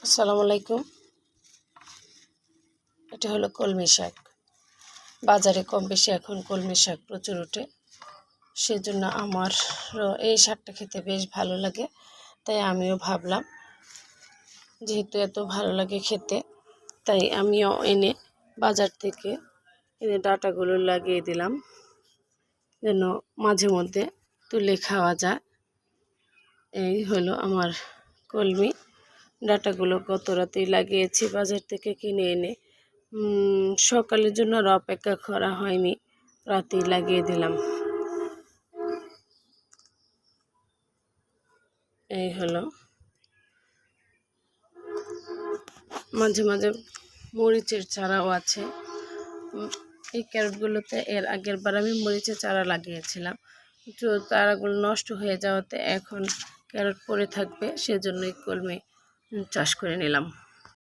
আসসালামু আলাইকুম। এটা হলো কলমি শাক। বাজারে কম বেশি এখন কলমি শাক প্রচুর ওঠে, সেজন্য আমার এই শাকটা খেতে বেশ ভালো লাগে। তাই আমিও ভাবলাম, যেহেতু এত ভালো লাগে খেতে, তাই আমিও এনে বাজার থেকে এনে ডাঁটাগুলো লাগিয়ে দিলাম, যেন মাঝে মধ্যে তুলে খাওয়া যায়। এই হলো আমার কলমি। ডাঁটাগুলো গত রাতেই লাগিয়েছি বাজার থেকে কিনে এনে। সকালের জন্য আর অপেক্ষা করা হয়নি, রাতেই লাগিয়ে দিলাম। এই হলো, মাঝে মাঝে মরিচের চারাও আছে। এই ক্যারটগুলোতে এর আগের বার আমি মরিচের চারা লাগিয়েছিলাম, তো চারাগুলো নষ্ট হয়ে যাওয়াতে এখন ক্যারট পড়ে থাকবে, সেজন্যই কলমি চাষ করে নিলাম।